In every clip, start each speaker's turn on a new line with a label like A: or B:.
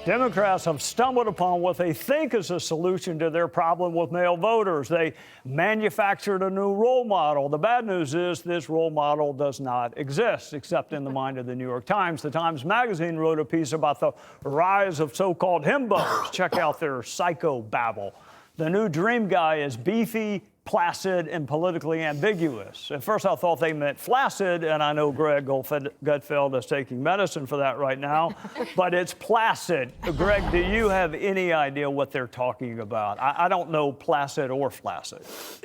A: Democrats have stumbled upon what they think is a solution to their problem with male voters. They manufactured a new role model. The bad news is this role model does not exist, except in the mind of the New York Times. The Times Magazine wrote a piece about the rise of so-called himbos. Check out their psychobabble. The new dream guy is beefy, placid, and politically ambiguous. At first, I thought they meant flaccid, and I know Greg Gutfeld is taking medicine for that right now, but it's placid. Greg, do you have any idea what they're talking about? I don't know placid or flaccid.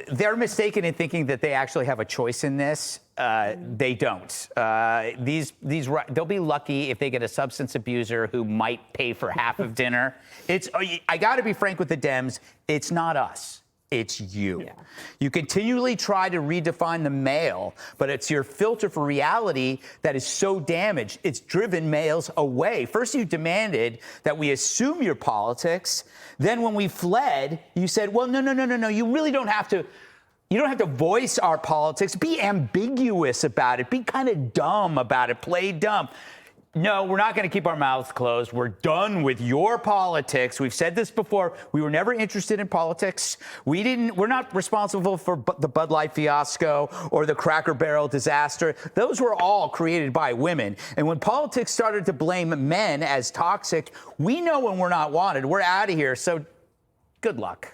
B: They're mistaken in thinking that they actually have a choice in this. They don't. They'll be lucky if they get a substance abuser who might pay for half of dinner. I got to be frank with the Dems. It's not us. It's you. Yeah. You continually try to redefine the male, but it's your filter for reality that is so damaged. It's driven males away. First, you demanded that we assume your politics. Then when we fled, you said, well, no. You really don't have to. You don't have to voice our politics. Be ambiguous about it. Be kind of dumb about it. Play dumb. No, we're not going to keep our mouths closed. We're done with your politics. We've said this before. We were never interested in politics. We're not responsible for the Bud Light fiasco or the Cracker Barrel disaster. Those were all created by women. And when politics started to blame men as toxic, we know when we're not wanted. We're out of here. So good luck.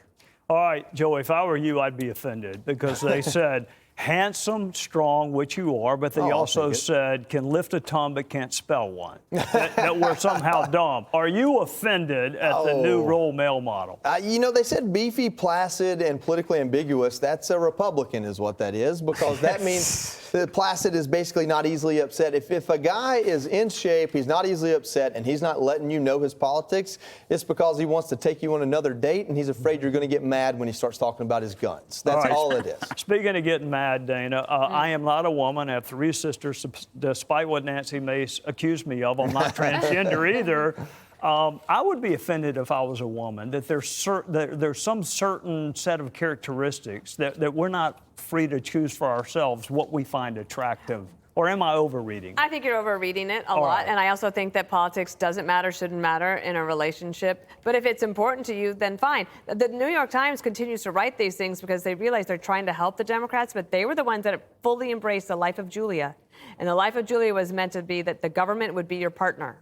A: All right, Joey, if I were you, I'd be offended because they said handsome, strong, which you are, but they also said can lift a tongue but can't spell one. that we're somehow dumb. Are you offended at the new role male model?
C: They said beefy, placid, and politically ambiguous. That's a Republican is what that is, because that means that placid is basically not easily upset. If a guy is in shape, he's not easily upset, and he's not letting you know his politics, it's because he wants to take you on another date, and he's afraid you're going to get mad when he starts talking about his guns. That's all it is.
A: Speaking of getting mad, Dana, I am not a woman. I have 3 sisters. Despite what Nancy Mace accused me of, I'm not transgender either. I would be offended if I was a woman, that there's some certain set of characteristics that we're not free to choose for ourselves what we find attractive. Or am I overreading?
D: I think you're overreading it a lot. Right. And I also think that politics doesn't matter, shouldn't matter in a relationship. But if it's important to you, then fine. The New York Times continues to write these things because they realize they're trying to help the Democrats, but they were the ones that fully embraced the life of Julia. And the life of Julia was meant to be that the government would be your partner.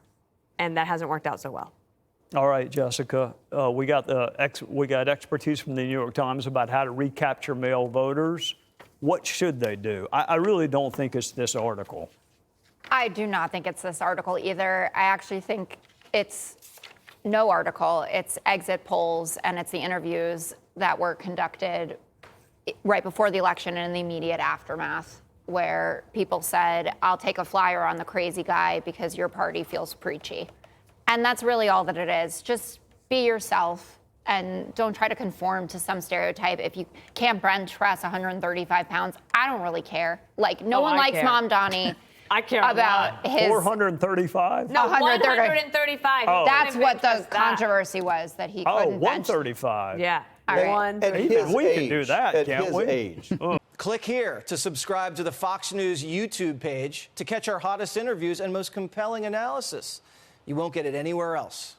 D: And that hasn't worked out so well.
A: All right, Jessica, we got expertise from the New York Times about how to recapture male voters. What should they do? I really don't think it's this article.
E: I do not think it's this article either. I actually think it's no article. It's exit polls and it's the interviews that were conducted right before the election and in the immediate aftermath, where people said, I'll take a flyer on the crazy guy because your party feels preachy. And that's really all that it is. Just be yourself. And don't try to conform to some stereotype. If you can't bench press 135 pounds, I don't really care. Like, no one likes Mom Donnie.
D: I care
E: about his
A: 435?
D: No, 135.
E: Oh. That's what the controversy was, that he couldn't bench.
A: 135.
D: Yeah.
A: Even we can do that, can't we?
C: Age.
F: Click here to subscribe to the Fox News YouTube page to catch our hottest interviews and most compelling analysis. You won't get it anywhere else.